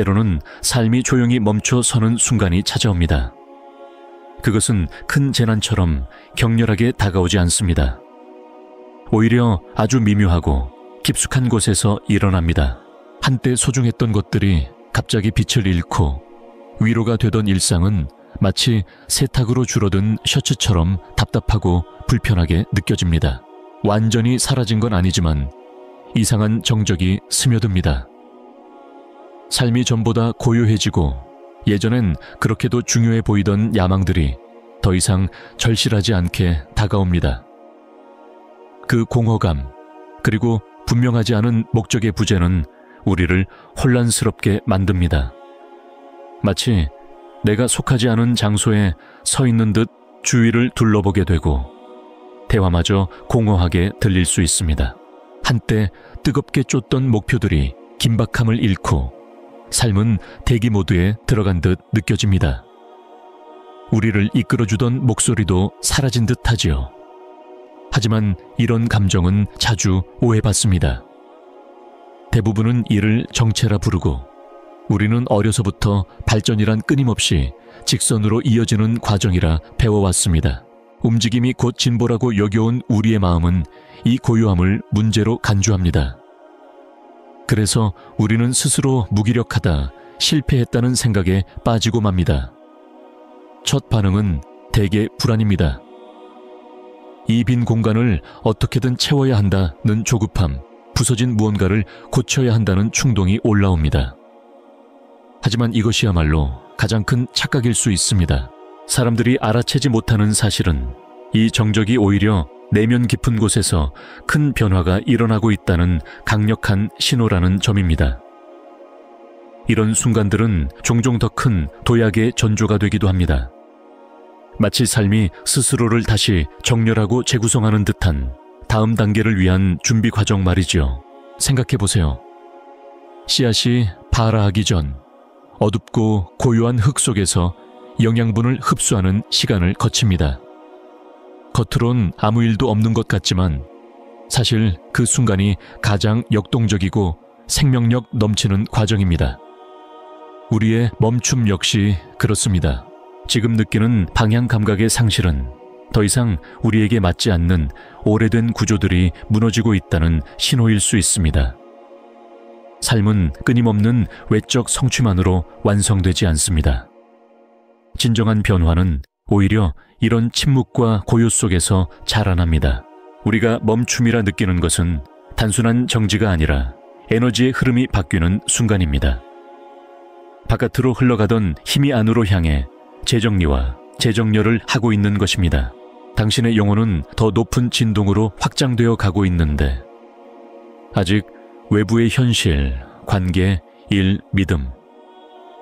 때로는 삶이 조용히 멈춰 서는 순간이 찾아옵니다. 그것은 큰 재난처럼 격렬하게 다가오지 않습니다. 오히려 아주 미묘하고 깊숙한 곳에서 일어납니다. 한때 소중했던 것들이 갑자기 빛을 잃고 위로가 되던 일상은 마치 세탁으로 줄어든 셔츠처럼 답답하고 불편하게 느껴집니다. 완전히 사라진 건 아니지만 이상한 정적이 스며듭니다. 삶이 전보다 고요해지고 예전엔 그렇게도 중요해 보이던 야망들이 더 이상 절실하지 않게 다가옵니다. 그 공허감, 그리고 분명하지 않은 목적의 부재는 우리를 혼란스럽게 만듭니다. 마치 내가 속하지 않은 장소에 서 있는 듯 주위를 둘러보게 되고 대화마저 공허하게 들릴 수 있습니다. 한때 뜨겁게 쫓던 목표들이 긴박함을 잃고 삶은 대기 모드에 들어간 듯 느껴집니다. 우리를 이끌어주던 목소리도 사라진 듯 하지요. 하지만 이런 감정은 자주 오해받습니다. 대부분은 이를 정체라 부르고 우리는 어려서부터 발전이란 끊임없이 직선으로 이어지는 과정이라 배워왔습니다. 움직임이 곧 진보라고 여겨온 우리의 마음은 이 고요함을 문제로 간주합니다. 그래서 우리는 스스로 무기력하다, 실패했다는 생각에 빠지고 맙니다. 첫 반응은 대개 불안입니다. 이 빈 공간을 어떻게든 채워야 한다는 조급함, 부서진 무언가를 고쳐야 한다는 충동이 올라옵니다. 하지만 이것이야말로 가장 큰 착각일 수 있습니다. 사람들이 알아채지 못하는 사실은 이 정적이 오히려 내면 깊은 곳에서 큰 변화가 일어나고 있다는 강력한 신호라는 점입니다. 이런 순간들은 종종 더 큰 도약의 전조가 되기도 합니다. 마치 삶이 스스로를 다시 정렬하고 재구성하는 듯한 다음 단계를 위한 준비 과정 말이지요. 생각해보세요. 씨앗이 발아하기 전 어둡고 고요한 흙 속에서 영양분을 흡수하는 시간을 거칩니다. 겉으론 아무 일도 없는 것 같지만 사실 그 순간이 가장 역동적이고 생명력 넘치는 과정입니다. 우리의 멈춤 역시 그렇습니다. 지금 느끼는 방향 감각의 상실은 더 이상 우리에게 맞지 않는 오래된 구조들이 무너지고 있다는 신호일 수 있습니다. 삶은 끊임없는 외적 성취만으로 완성되지 않습니다. 진정한 변화는 오히려 이런 침묵과 고요 속에서 자라납니다. 우리가 멈춤이라 느끼는 것은 단순한 정지가 아니라 에너지의 흐름이 바뀌는 순간입니다. 바깥으로 흘러가던 힘이 안으로 향해 재정리와 재정렬을 하고 있는 것입니다. 당신의 영혼은 더 높은 진동으로 확장되어 가고 있는데 아직 외부의 현실, 관계, 일, 믿음,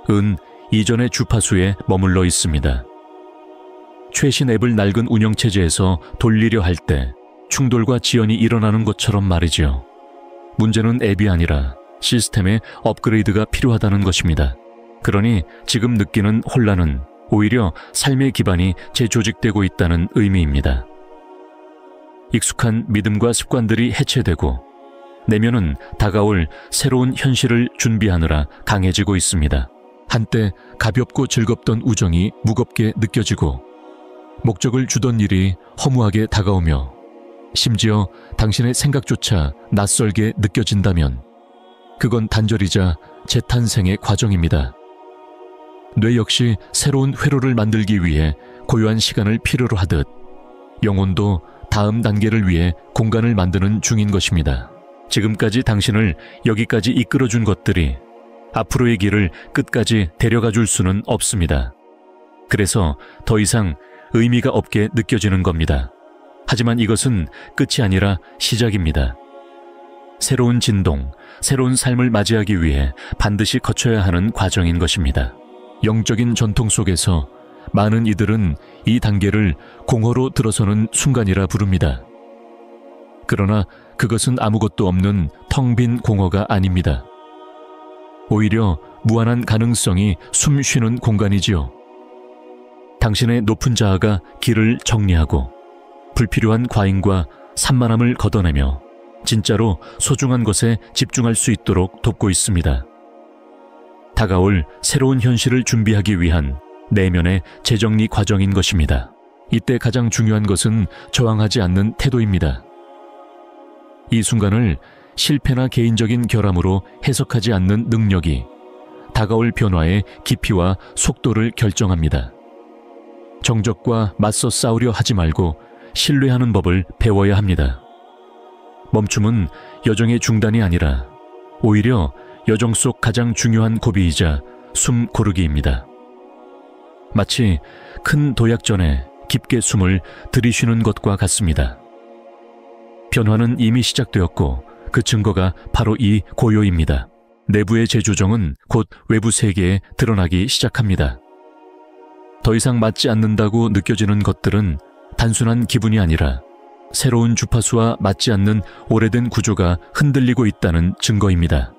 은 이전의 주파수에 머물러 있습니다. 최신 앱을 낡은 운영체제에서 돌리려 할 때 충돌과 지연이 일어나는 것처럼 말이지요. 문제는 앱이 아니라 시스템의 업그레이드가 필요하다는 것입니다. 그러니 지금 느끼는 혼란은 오히려 삶의 기반이 재조직되고 있다는 의미입니다. 익숙한 믿음과 습관들이 해체되고 내면은 다가올 새로운 현실을 준비하느라 강해지고 있습니다. 한때 가볍고 즐겁던 우정이 무겁게 느껴지고 목적을 주던 일이 허무하게 다가오며 심지어 당신의 생각조차 낯설게 느껴진다면 그건 단절이자 재탄생의 과정입니다. 뇌 역시 새로운 회로를 만들기 위해 고요한 시간을 필요로 하듯 영혼도 다음 단계를 위해 공간을 만드는 중인 것입니다. 지금까지 당신을 여기까지 이끌어준 것들이 앞으로의 길을 끝까지 데려가 줄 수는 없습니다. 그래서 더 이상 의미가 없게 느껴지는 겁니다. 하지만 이것은 끝이 아니라 시작입니다. 새로운 진동, 새로운 삶을 맞이하기 위해 반드시 거쳐야 하는 과정인 것입니다. 영적인 전통 속에서 많은 이들은 이 단계를 공허로 들어서는 순간이라 부릅니다. 그러나 그것은 아무것도 없는 텅 빈 공허가 아닙니다. 오히려 무한한 가능성이 숨 쉬는 공간이지요. 당신의 높은 자아가 길을 정리하고 불필요한 과잉과 산만함을 걷어내며 진짜로 소중한 것에 집중할 수 있도록 돕고 있습니다. 다가올 새로운 현실을 준비하기 위한 내면의 재정리 과정인 것입니다. 이때 가장 중요한 것은 저항하지 않는 태도입니다. 이 순간을 실패나 개인적인 결함으로 해석하지 않는 능력이 다가올 변화의 깊이와 속도를 결정합니다. 정적과 맞서 싸우려 하지 말고 신뢰하는 법을 배워야 합니다. 멈춤은 여정의 중단이 아니라 오히려 여정 속 가장 중요한 고비이자 숨 고르기입니다. 마치 큰 도약 전에 깊게 숨을 들이쉬는 것과 같습니다. 변화는 이미 시작되었고 그 증거가 바로 이 고요입니다. 내부의 재조정은 곧 외부 세계에 드러나기 시작합니다. 더 이상 맞지 않는다고 느껴지는 것들은 단순한 기분이 아니라 새로운 주파수와 맞지 않는 오래된 구조가 흔들리고 있다는 증거입니다.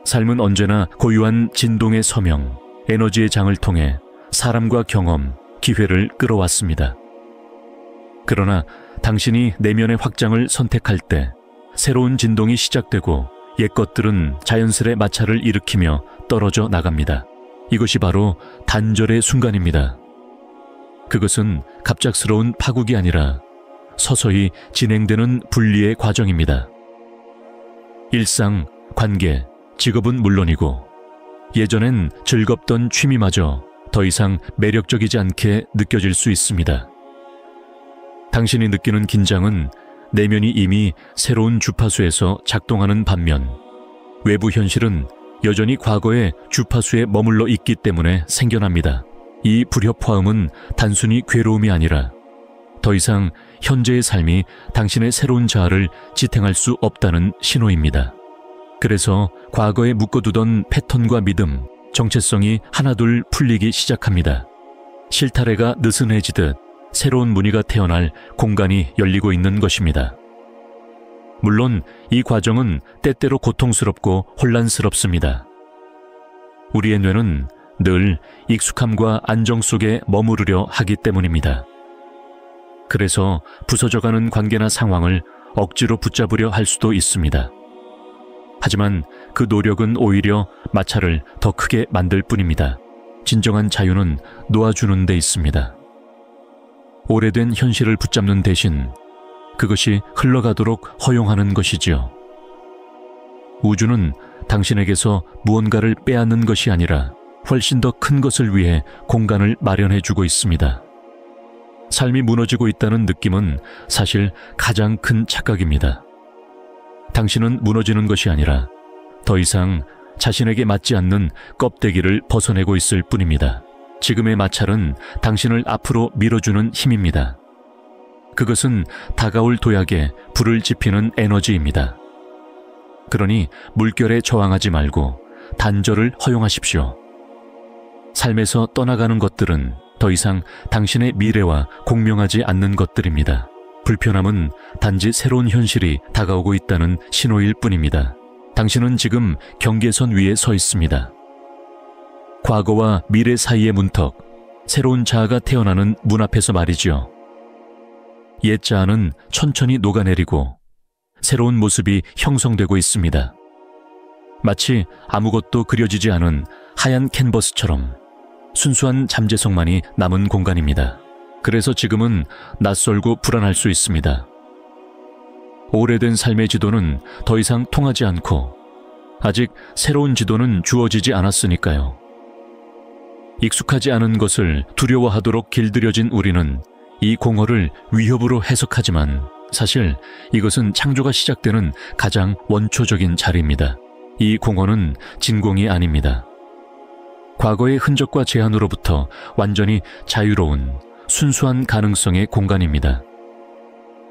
삶은 언제나 고유한 진동의 서명, 에너지의 장을 통해 사람과 경험, 기회를 끌어왔습니다. 그러나 당신이 내면의 확장을 선택할 때 새로운 진동이 시작되고 옛 것들은 자연스레 마찰을 일으키며 떨어져 나갑니다. 이것이 바로 단절의 순간입니다. 그것은 갑작스러운 파국이 아니라 서서히 진행되는 분리의 과정입니다. 일상, 관계, 직업은 물론이고 예전엔 즐겁던 취미마저 더 이상 매력적이지 않게 느껴질 수 있습니다. 당신이 느끼는 긴장은 내면이 이미 새로운 주파수에서 작동하는 반면 외부 현실은 여전히 과거의 주파수에 머물러 있기 때문에 생겨납니다. 이 불협화음은 단순히 괴로움이 아니라 더 이상 현재의 삶이 당신의 새로운 자아를 지탱할 수 없다는 신호입니다. 그래서 과거에 묶어두던 패턴과 믿음, 정체성이 하나둘 풀리기 시작합니다. 실타래가 느슨해지듯 새로운 무늬가 태어날 공간이 열리고 있는 것입니다. 물론 이 과정은 때때로 고통스럽고 혼란스럽습니다. 우리의 뇌는 늘 익숙함과 안정 속에 머무르려 하기 때문입니다. 그래서 부서져가는 관계나 상황을 억지로 붙잡으려 할 수도 있습니다. 하지만 그 노력은 오히려 마찰을 더 크게 만들 뿐입니다. 진정한 자유는 놓아주는 데 있습니다. 오래된 현실을 붙잡는 대신 그것이 흘러가도록 허용하는 것이지요. 우주는 당신에게서 무언가를 빼앗는 것이 아니라 훨씬 더 큰 것을 위해 공간을 마련해주고 있습니다. 삶이 무너지고 있다는 느낌은 사실 가장 큰 착각입니다. 당신은 무너지는 것이 아니라 더 이상 자신에게 맞지 않는 껍데기를 벗어내고 있을 뿐입니다. 지금의 마찰은 당신을 앞으로 밀어주는 힘입니다. 그것은 다가올 도약에 불을 지피는 에너지입니다. 그러니 물결에 저항하지 말고 단절을 허용하십시오. 삶에서 떠나가는 것들은 더 이상 당신의 미래와 공명하지 않는 것들입니다. 불편함은 단지 새로운 현실이 다가오고 있다는 신호일 뿐입니다. 당신은 지금 경계선 위에 서 있습니다. 과거와 미래 사이의 문턱, 새로운 자아가 태어나는 문 앞에서 말이죠. 옛 자아는 천천히 녹아내리고 새로운 모습이 형성되고 있습니다. 마치 아무것도 그려지지 않은 하얀 캔버스처럼 순수한 잠재성만이 남은 공간입니다. 그래서 지금은 낯설고 불안할 수 있습니다. 오래된 삶의 지도는 더 이상 통하지 않고 아직 새로운 지도는 주어지지 않았으니까요. 익숙하지 않은 것을 두려워하도록 길들여진 우리는 이 공허를 위협으로 해석하지만 사실 이것은 창조가 시작되는 가장 원초적인 자리입니다. 이 공허는 진공이 아닙니다. 과거의 흔적과 제한으로부터 완전히 자유로운 순수한 가능성의 공간입니다.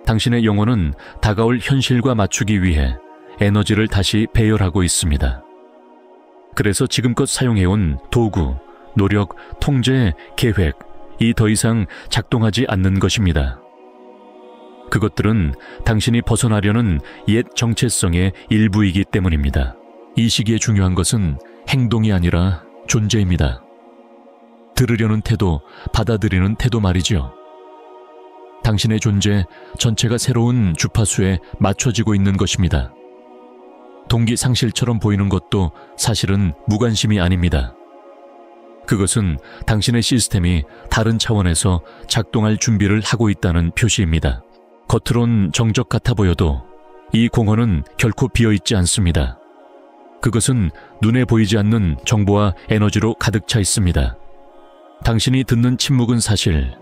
당신의 영혼은 다가올 현실과 맞추기 위해 에너지를 다시 배열하고 있습니다. 그래서 지금껏 사용해온 도구, 노력, 통제, 계획, 이 더 이상 작동하지 않는 것입니다. 그것들은 당신이 벗어나려는 옛 정체성의 일부이기 때문입니다. 이 시기에 중요한 것은 행동이 아니라 존재입니다. 들으려는 태도, 받아들이는 태도 말이죠. 당신의 존재 전체가 새로운 주파수에 맞춰지고 있는 것입니다. 동기 상실처럼 보이는 것도 사실은 무관심이 아닙니다. 그것은 당신의 시스템이 다른 차원에서 작동할 준비를 하고 있다는 표시입니다. 겉으론 정적 같아 보여도 이 공허는 결코 비어있지 않습니다. 그것은 눈에 보이지 않는 정보와 에너지로 가득 차 있습니다. 당신이 듣는 침묵은 사실,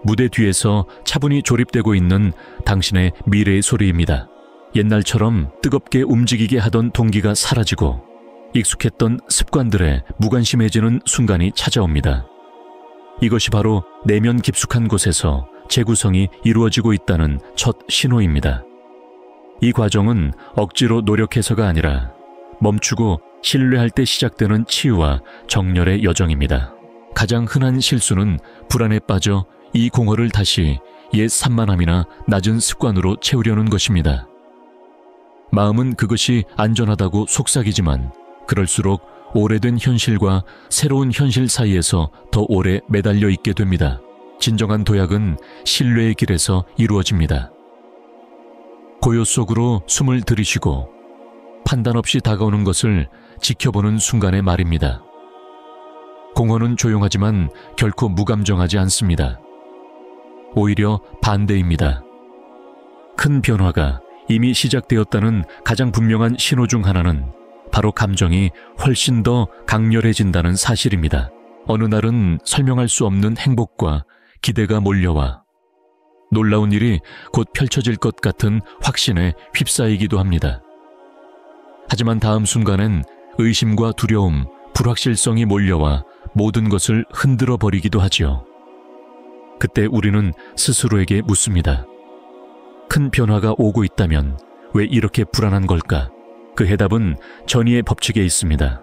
무대 뒤에서 차분히 조립되고 있는 당신의 미래의 소리입니다. 옛날처럼 뜨겁게 움직이게 하던 동기가 사라지고 익숙했던 습관들에 무관심해지는 순간이 찾아옵니다. 이것이 바로 내면 깊숙한 곳에서 재구성이 이루어지고 있다는 첫 신호입니다. 이 과정은 억지로 노력해서가 아니라 멈추고 신뢰할 때 시작되는 치유와 정렬의 여정입니다. 가장 흔한 실수는 불안에 빠져 이 공허를 다시 옛 산만함이나 낮은 습관으로 채우려는 것입니다. 마음은 그것이 안전하다고 속삭이지만 그럴수록 오래된 현실과 새로운 현실 사이에서 더 오래 매달려 있게 됩니다. 진정한 도약은 신뢰의 길에서 이루어집니다. 고요 속으로 숨을 들이쉬고 판단 없이 다가오는 것을 지켜보는 순간의 말입니다. 공허는 조용하지만 결코 무감정하지 않습니다. 오히려 반대입니다. 큰 변화가 이미 시작되었다는 가장 분명한 신호 중 하나는 바로 감정이 훨씬 더 강렬해진다는 사실입니다. 어느 날은 설명할 수 없는 행복과 기대가 몰려와 놀라운 일이 곧 펼쳐질 것 같은 확신에 휩싸이기도 합니다. 하지만 다음 순간엔 의심과 두려움, 불확실성이 몰려와 모든 것을 흔들어 버리기도 하지요. 그때 우리는 스스로에게 묻습니다. 큰 변화가 오고 있다면 왜 이렇게 불안한 걸까? 그 해답은 전이의 법칙에 있습니다.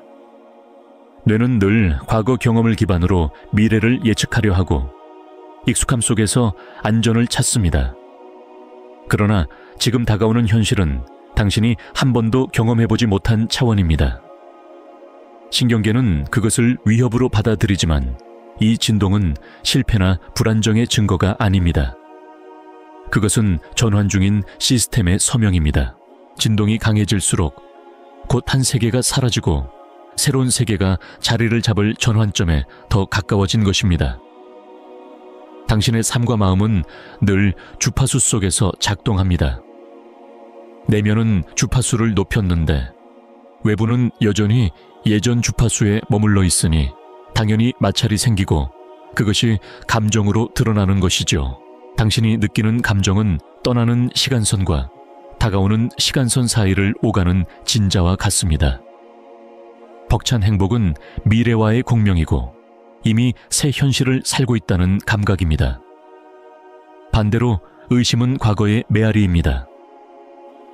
뇌는 늘 과거 경험을 기반으로 미래를 예측하려 하고 익숙함 속에서 안전을 찾습니다. 그러나 지금 다가오는 현실은 당신이 한 번도 경험해보지 못한 차원입니다. 신경계는 그것을 위협으로 받아들이지만 이 진동은 실패나 불안정의 증거가 아닙니다. 그것은 전환 중인 시스템의 서명입니다. 진동이 강해질수록 곧 한 세계가 사라지고 새로운 세계가 자리를 잡을 전환점에 더 가까워진 것입니다. 당신의 삶과 마음은 늘 주파수 속에서 작동합니다. 내면은 주파수를 높였는데 외부는 여전히 예전 주파수에 머물러 있으니 당연히 마찰이 생기고 그것이 감정으로 드러나는 것이죠. 당신이 느끼는 감정은 떠나는 시간선과 다가오는 시간선 사이를 오가는 진자와 같습니다. 벅찬 행복은 미래와의 공명이고 이미 새 현실을 살고 있다는 감각입니다. 반대로 의심은 과거의 메아리입니다.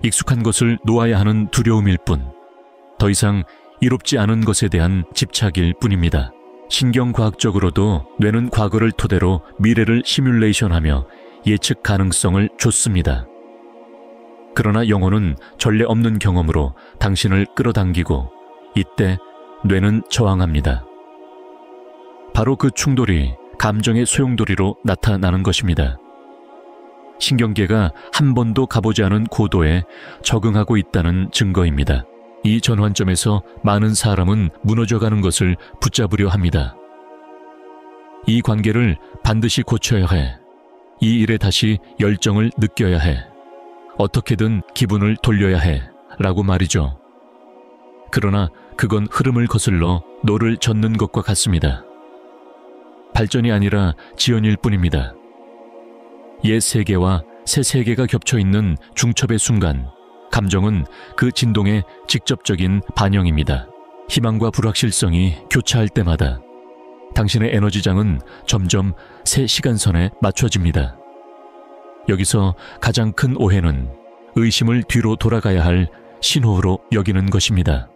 익숙한 것을 놓아야 하는 두려움일 뿐, 더 이상 이롭지 않은 것에 대한 집착일 뿐입니다. 신경과학적으로도 뇌는 과거를 토대로 미래를 시뮬레이션하며 예측 가능성을 줬습니다. 그러나 영혼은 전례 없는 경험으로 당신을 끌어당기고 이때 뇌는 저항합니다. 바로 그 충돌이 감정의 소용돌이로 나타나는 것입니다. 신경계가 한 번도 가보지 않은 고도에 적응하고 있다는 증거입니다. 이 전환점에서 많은 사람은 무너져가는 것을 붙잡으려 합니다. 이 관계를 반드시 고쳐야 해. 이 일에 다시 열정을 느껴야 해. 어떻게든 기분을 돌려야 해. 라고 말이죠. 그러나 그건 흐름을 거슬러 노를 젓는 것과 같습니다. 발전이 아니라 지연일 뿐입니다. 옛 세계와 새 세계가 겹쳐있는 중첩의 순간, 감정은 그 진동의 직접적인 반영입니다. 희망과 불확실성이 교차할 때마다 당신의 에너지장은 점점 새 시간선에 맞춰집니다. 여기서 가장 큰 오해는 의심을 뒤로 돌아가야 할 신호로 여기는 것입니다.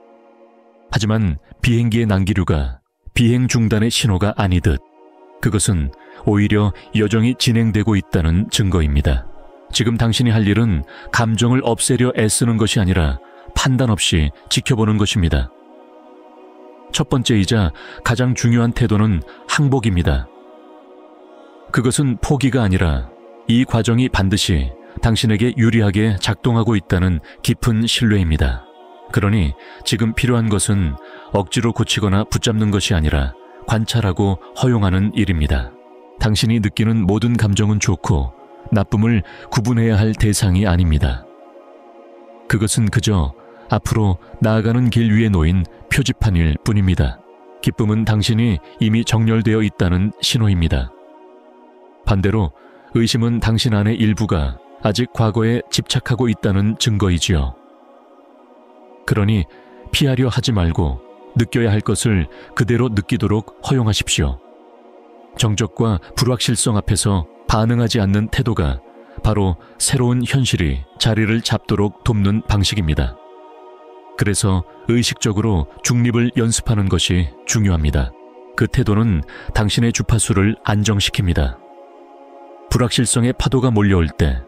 하지만 비행기의 난기류가 비행 중단의 신호가 아니듯 그것은 오히려 여정이 진행되고 있다는 증거입니다. 지금 당신이 할 일은 감정을 없애려 애쓰는 것이 아니라 판단 없이 지켜보는 것입니다. 첫 번째이자 가장 중요한 태도는 항복입니다. 그것은 포기가 아니라 이 과정이 반드시 당신에게 유리하게 작동하고 있다는 깊은 신뢰입니다. 그러니 지금 필요한 것은 억지로 고치거나 붙잡는 것이 아니라 관찰하고 허용하는 일입니다. 당신이 느끼는 모든 감정은 좋고 나쁨을 구분해야 할 대상이 아닙니다. 그것은 그저 앞으로 나아가는 길 위에 놓인 표지판일 뿐입니다. 기쁨은 당신이 이미 정렬되어 있다는 신호입니다. 반대로 의심은 당신 안의 일부가 아직 과거에 집착하고 있다는 증거이지요. 그러니 피하려 하지 말고 느껴야 할 것을 그대로 느끼도록 허용하십시오. 정적과 불확실성 앞에서 반응하지 않는 태도가 바로 새로운 현실이 자리를 잡도록 돕는 방식입니다. 그래서 의식적으로 중립을 연습하는 것이 중요합니다. 그 태도는 당신의 주파수를 안정시킵니다. 불확실성의 파도가 몰려올 때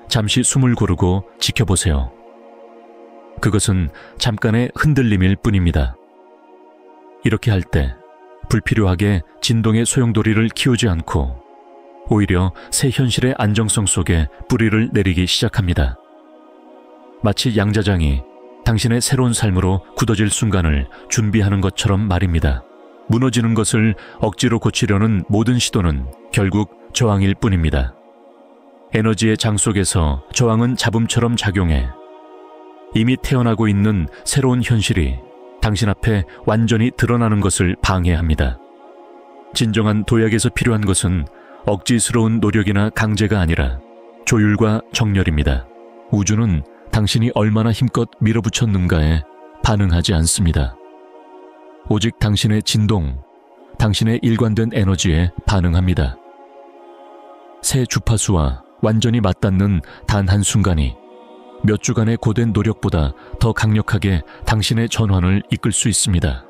잠시 숨을 고르고 지켜보세요. 그것은 잠깐의 흔들림일 뿐입니다. 이렇게 할 때 불필요하게 진동의 소용돌이를 키우지 않고 오히려 새 현실의 안정성 속에 뿌리를 내리기 시작합니다. 마치 양자장이 당신의 새로운 삶으로 굳어질 순간을 준비하는 것처럼 말입니다. 무너지는 것을 억지로 고치려는 모든 시도는 결국 저항일 뿐입니다. 에너지의 장 속에서 저항은 잡음처럼 작용해 이미 태어나고 있는 새로운 현실이 당신 앞에 완전히 드러나는 것을 방해합니다. 진정한 도약에서 필요한 것은 억지스러운 노력이나 강제가 아니라 조율과 정렬입니다. 우주는 당신이 얼마나 힘껏 밀어붙였는가에 반응하지 않습니다. 오직 당신의 진동, 당신의 일관된 에너지에 반응합니다. 새 주파수와 완전히 맞닿는 단 한순간이 몇 주간의 고된 노력보다 더 강력하게 당신의 전환을 이끌 수 있습니다.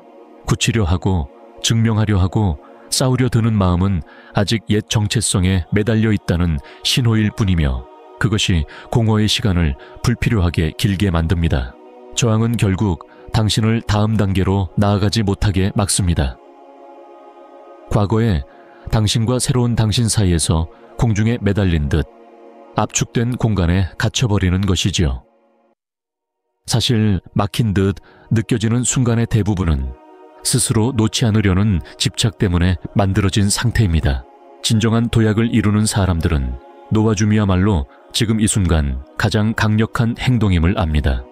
고치려 하고 증명하려 하고 싸우려 드는 마음은 아직 옛 정체성에 매달려 있다는 신호일 뿐이며 그것이 공허의 시간을 불필요하게 길게 만듭니다. 저항은 결국 당신을 다음 단계로 나아가지 못하게 막습니다. 과거에 당신과 새로운 당신 사이에서 공중에 매달린 듯 압축된 공간에 갇혀버리는 것이지요. 사실 막힌 듯 느껴지는 순간의 대부분은 스스로 놓지 않으려는 집착 때문에 만들어진 상태입니다. 진정한 도약을 이루는 사람들은 놓아줌이야말로 지금 이 순간 가장 강력한 행동임을 압니다.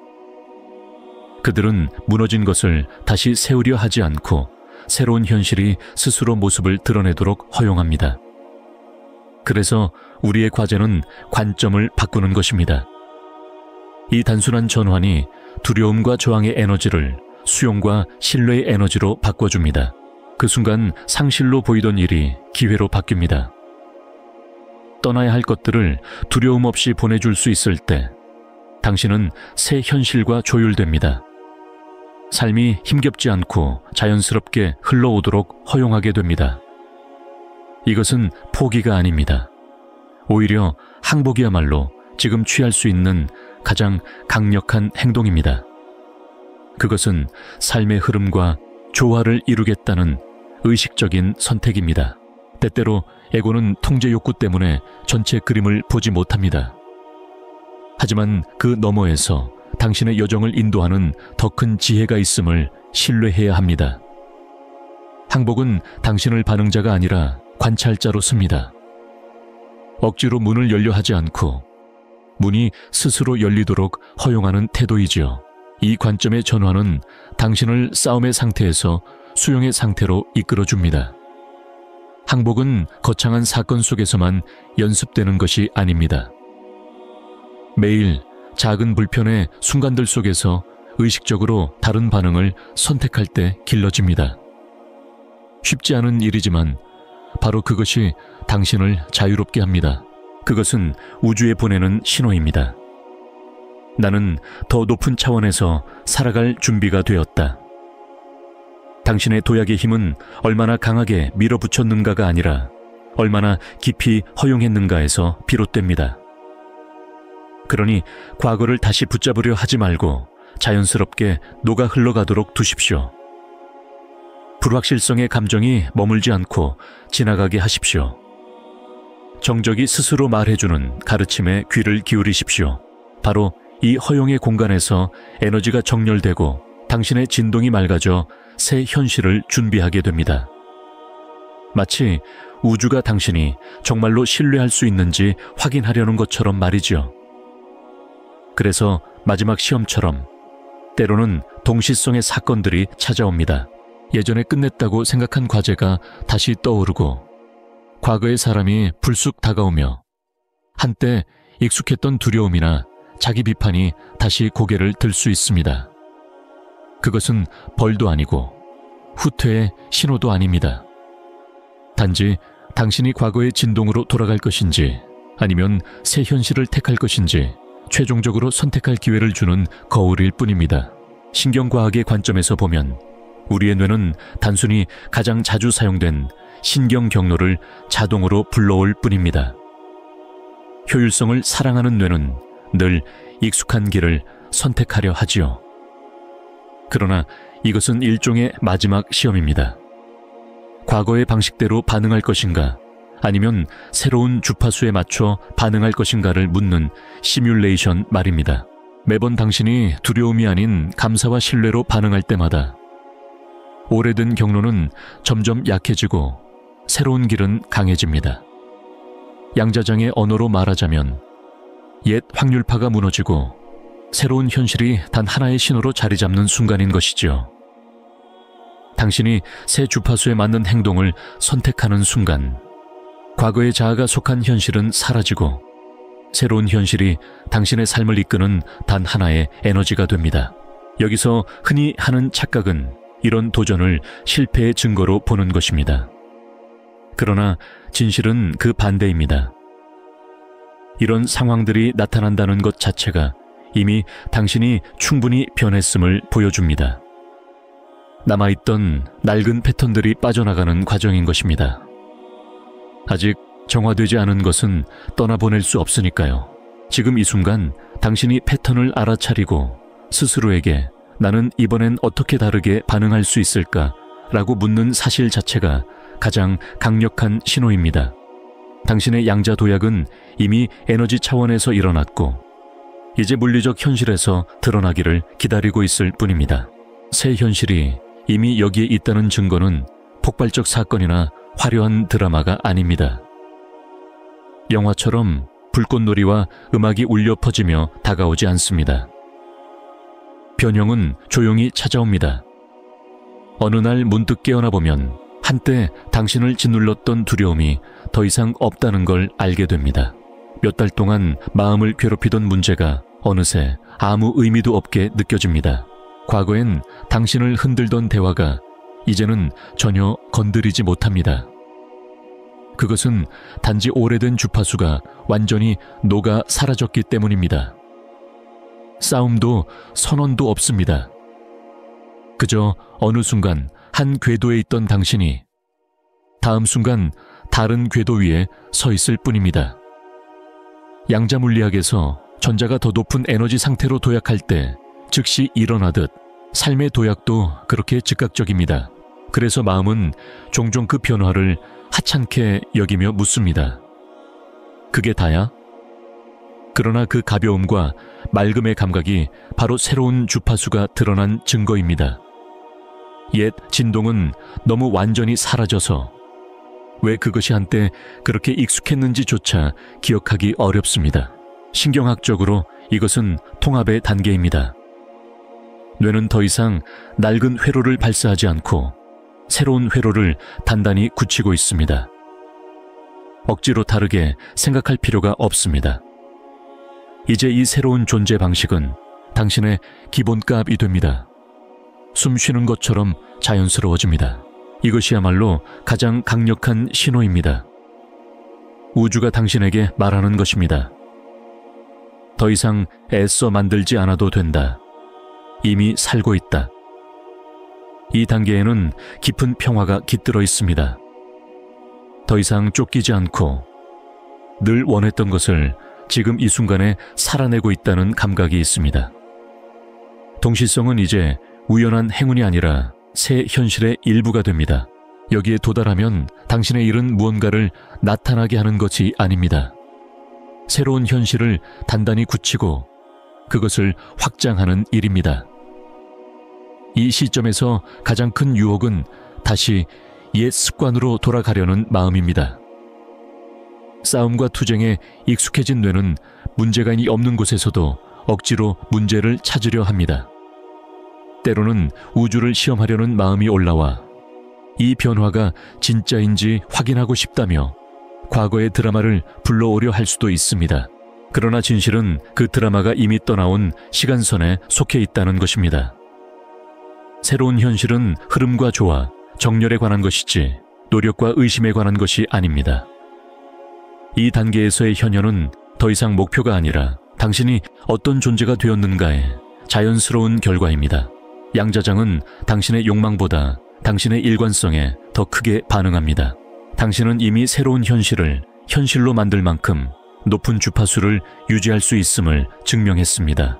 그들은 무너진 것을 다시 세우려 하지 않고 새로운 현실이 스스로 모습을 드러내도록 허용합니다. 그래서 우리의 과제는 관점을 바꾸는 것입니다. 이 단순한 전환이 두려움과 저항의 에너지를 수용과 신뢰의 에너지로 바꿔줍니다. 그 순간 상실로 보이던 일이 기회로 바뀝니다. 떠나야 할 것들을 두려움 없이 보내줄 수 있을 때 당신은 새 현실과 조율됩니다. 삶이 힘겹지 않고 자연스럽게 흘러오도록 허용하게 됩니다. 이것은 포기가 아닙니다. 오히려 항복이야말로 지금 취할 수 있는 가장 강력한 행동입니다. 그것은 삶의 흐름과 조화를 이루겠다는 의식적인 선택입니다. 때때로 에고는 통제 욕구 때문에 전체 그림을 보지 못합니다. 하지만 그 너머에서 당신의 여정을 인도하는 더 큰 지혜가 있음을 신뢰해야 합니다. 항복은 당신을 반응자가 아니라 관찰자로 씁니다. 억지로 문을 열려 하지 않고 문이 스스로 열리도록 허용하는 태도이지요. 이 관점의 전환은 당신을 싸움의 상태에서 수용의 상태로 이끌어줍니다. 항복은 거창한 사건 속에서만 연습되는 것이 아닙니다. 매일 작은 불편의 순간들 속에서 의식적으로 다른 반응을 선택할 때 길러집니다. 쉽지 않은 일이지만 바로 그것이 당신을 자유롭게 합니다. 그것은 우주에 보내는 신호입니다. 나는 더 높은 차원에서 살아갈 준비가 되었다. 당신의 도약의 힘은 얼마나 강하게 밀어붙였는가가 아니라 얼마나 깊이 허용했는가에서 비롯됩니다. 그러니 과거를 다시 붙잡으려 하지 말고 자연스럽게 녹아 흘러가도록 두십시오. 불확실성의 감정이 머물지 않고 지나가게 하십시오. 정적이 스스로 말해주는 가르침에 귀를 기울이십시오. 바로 이 허용의 공간에서 에너지가 정렬되고 당신의 진동이 맑아져 새 현실을 준비하게 됩니다. 마치 우주가 당신이 정말로 신뢰할 수 있는지 확인하려는 것처럼 말이죠. 그래서 마지막 시험처럼 때로는 동시성의 사건들이 찾아옵니다. 예전에 끝냈다고 생각한 과제가 다시 떠오르고 과거의 사람이 불쑥 다가오며 한때 익숙했던 두려움이나 자기 비판이 다시 고개를 들 수 있습니다. 그것은 벌도 아니고 후퇴의 신호도 아닙니다. 단지 당신이 과거의 진동으로 돌아갈 것인지 아니면 새 현실을 택할 것인지 최종적으로 선택할 기회를 주는 거울일 뿐입니다. 신경과학의 관점에서 보면 우리의 뇌는 단순히 가장 자주 사용된 신경 경로를 자동으로 불러올 뿐입니다. 효율성을 사랑하는 뇌는 늘 익숙한 길을 선택하려 하지요. 그러나 이것은 일종의 마지막 시험입니다. 과거의 방식대로 반응할 것인가 아니면 새로운 주파수에 맞춰 반응할 것인가를 묻는 시뮬레이션 말입니다. 매번 당신이 두려움이 아닌 감사와 신뢰로 반응할 때마다 오래된 경로는 점점 약해지고 새로운 길은 강해집니다. 양자장의 언어로 말하자면 옛 확률파가 무너지고 새로운 현실이 단 하나의 신호로 자리 잡는 순간인 것이죠. 당신이 새 주파수에 맞는 행동을 선택하는 순간 과거의 자아가 속한 현실은 사라지고 새로운 현실이 당신의 삶을 이끄는 단 하나의 에너지가 됩니다. 여기서 흔히 하는 착각은 이런 도전을 실패의 증거로 보는 것입니다. 그러나 진실은 그 반대입니다. 이런 상황들이 나타난다는 것 자체가 이미 당신이 충분히 변했음을 보여줍니다. 남아있던 낡은 패턴들이 빠져나가는 과정인 것입니다. 아직 정화되지 않은 것은 떠나보낼 수 없으니까요. 지금 이 순간 당신이 패턴을 알아차리고 스스로에게 나는 이번엔 어떻게 다르게 반응할 수 있을까? 라고 묻는 사실 자체가 가장 강력한 신호입니다. 당신의 양자 도약은 이미 에너지 차원에서 일어났고 이제 물리적 현실에서 드러나기를 기다리고 있을 뿐입니다. 새 현실이 이미 여기에 있다는 증거는 폭발적 사건이나 화려한 드라마가 아닙니다. 영화처럼 불꽃놀이와 음악이 울려 퍼지며 다가오지 않습니다. 변형은 조용히 찾아옵니다. 어느 날 문득 깨어나 보면 한때 당신을 짓눌렀던 두려움이 더 이상 없다는 걸 알게 됩니다. 몇 달 동안 마음을 괴롭히던 문제가 어느새 아무 의미도 없게 느껴집니다. 과거엔 당신을 흔들던 대화가 이제는 전혀 건드리지 못합니다. 그것은 단지 오래된 주파수가 완전히 녹아 사라졌기 때문입니다. 싸움도 선언도 없습니다. 그저 어느 순간 한 궤도에 있던 당신이 다음 순간 다른 궤도 위에 서 있을 뿐입니다. 양자 물리학에서 전자가 더 높은 에너지 상태로 도약할 때 즉시 일어나듯 삶의 도약도 그렇게 즉각적입니다. 그래서 마음은 종종 그 변화를 하찮게 여기며 묻습니다. 그게 다야? 그러나 그 가벼움과 맑음의 감각이 바로 새로운 주파수가 드러난 증거입니다. 옛 진동은 너무 완전히 사라져서 왜 그것이 한때 그렇게 익숙했는지조차 기억하기 어렵습니다. 신경학적으로 이것은 통합의 단계입니다. 뇌는 더 이상 낡은 회로를 발사하지 않고 새로운 회로를 단단히 굳히고 있습니다. 억지로 다르게 생각할 필요가 없습니다. 이제 이 새로운 존재 방식은 당신의 기본값이 됩니다. 숨 쉬는 것처럼 자연스러워집니다. 이것이야말로 가장 강력한 신호입니다. 우주가 당신에게 말하는 것입니다. 더 이상 애써 만들지 않아도 된다. 이미 살고 있다. 이 단계에는 깊은 평화가 깃들어 있습니다. 더 이상 쫓기지 않고 늘 원했던 것을 지금 이 순간에 살아내고 있다는 감각이 있습니다. 동시성은 이제 우연한 행운이 아니라 새 현실의 일부가 됩니다. 여기에 도달하면 당신의 일은 무언가를 나타나게 하는 것이 아닙니다. 새로운 현실을 단단히 굳히고 그것을 확장하는 일입니다. 이 시점에서 가장 큰 유혹은 다시 옛 습관으로 돌아가려는 마음입니다. 싸움과 투쟁에 익숙해진 뇌는 문제가 없는 곳에서도 억지로 문제를 찾으려 합니다. 때로는 우주를 시험하려는 마음이 올라와 이 변화가 진짜인지 확인하고 싶다며 과거의 드라마를 불러오려 할 수도 있습니다. 그러나 진실은 그 드라마가 이미 떠나온 시간선에 속해 있다는 것입니다. 새로운 현실은 흐름과 조화, 정렬에 관한 것이지 노력과 의심에 관한 것이 아닙니다. 이 단계에서의 현현은 더 이상 목표가 아니라 당신이 어떤 존재가 되었는가의 자연스러운 결과입니다. 양자장은 당신의 욕망보다 당신의 일관성에 더 크게 반응합니다. 당신은 이미 새로운 현실을 현실로 만들 만큼 높은 주파수를 유지할 수 있음을 증명했습니다.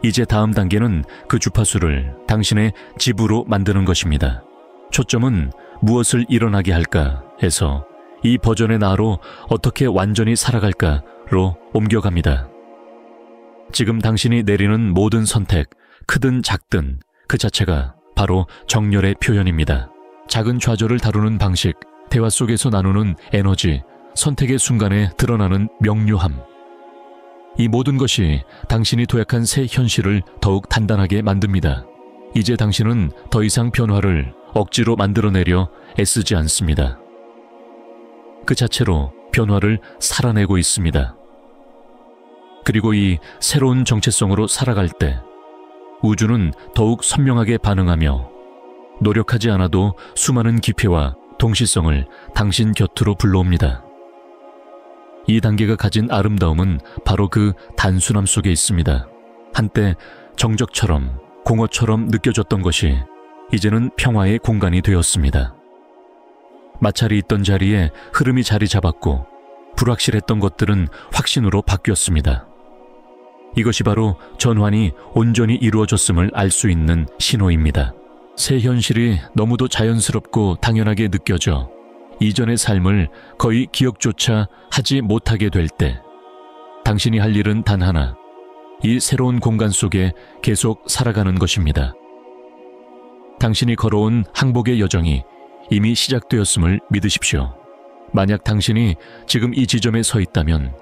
이제 다음 단계는 그 주파수를 당신의 집으로 만드는 것입니다. 초점은 무엇을 일어나게 할까에서 이 버전의 나로 어떻게 완전히 살아갈까로 옮겨갑니다. 지금 당신이 내리는 모든 선택, 크든 작든 그 자체가 바로 정렬의 표현입니다. 작은 좌절을 다루는 방식, 대화 속에서 나누는 에너지, 선택의 순간에 드러나는 명료함. 이 모든 것이 당신이 도약한 새 현실을 더욱 단단하게 만듭니다. 이제 당신은 더 이상 변화를 억지로 만들어내려 애쓰지 않습니다. 그 자체로 변화를 살아내고 있습니다. 그리고 이 새로운 정체성으로 살아갈 때 우주는 더욱 선명하게 반응하며 노력하지 않아도 수많은 기회와 동시성을 당신 곁으로 불러옵니다. 이 단계가 가진 아름다움은 바로 그 단순함 속에 있습니다. 한때 정적처럼 공허처럼 느껴졌던 것이 이제는 평화의 공간이 되었습니다. 마찰이 있던 자리에 흐름이 자리 잡았고 불확실했던 것들은 확신으로 바뀌었습니다. 이것이 바로 전환이 온전히 이루어졌음을 알 수 있는 신호입니다. 새 현실이 너무도 자연스럽고 당연하게 느껴져 이전의 삶을 거의 기억조차 하지 못하게 될 때 당신이 할 일은 단 하나, 이 새로운 공간 속에 계속 살아가는 것입니다. 당신이 걸어온 항복의 여정이 이미 시작되었음을 믿으십시오. 만약 당신이 지금 이 지점에 서 있다면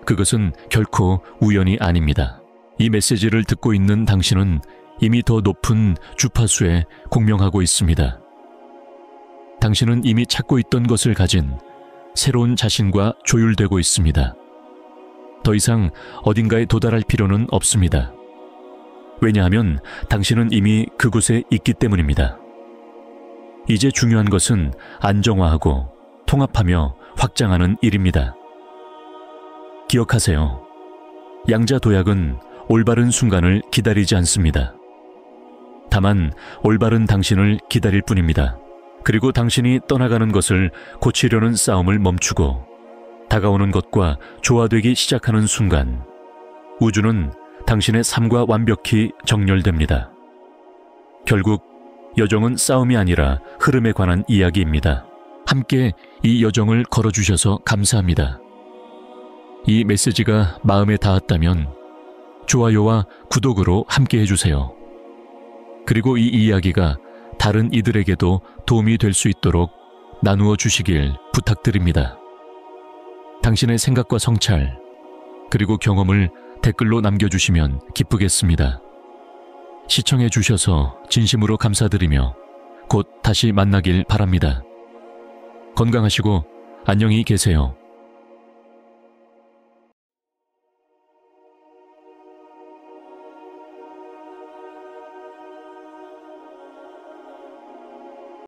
그것은 결코 우연이 아닙니다. 이 메시지를 듣고 있는 당신은 이미 더 높은 주파수에 공명하고 있습니다. 당신은 이미 찾고 있던 것을 가진 새로운 자신과 조율되고 있습니다. 더 이상 어딘가에 도달할 필요는 없습니다. 왜냐하면 당신은 이미 그곳에 있기 때문입니다. 이제 중요한 것은 안정화하고 통합하며 확장하는 일입니다. 기억하세요. 양자 도약은 올바른 순간을 기다리지 않습니다. 다만 올바른 당신을 기다릴 뿐입니다. 그리고 당신이 떠나가는 것을 고치려는 싸움을 멈추고 다가오는 것과 조화되기 시작하는 순간 우주는 당신의 삶과 완벽히 정렬됩니다. 결국 여정은 싸움이 아니라 흐름에 관한 이야기입니다. 함께 이 여정을 걸어주셔서 감사합니다. 이 메시지가 마음에 닿았다면 좋아요와 구독으로 함께 해주세요. 그리고 이 이야기가 다른 이들에게도 도움이 될 수 있도록 나누어 주시길 부탁드립니다. 당신의 생각과 성찰, 그리고 경험을 댓글로 남겨주시면 기쁘겠습니다. 시청해 주셔서 진심으로 감사드리며 곧 다시 만나길 바랍니다. 건강하시고 안녕히 계세요.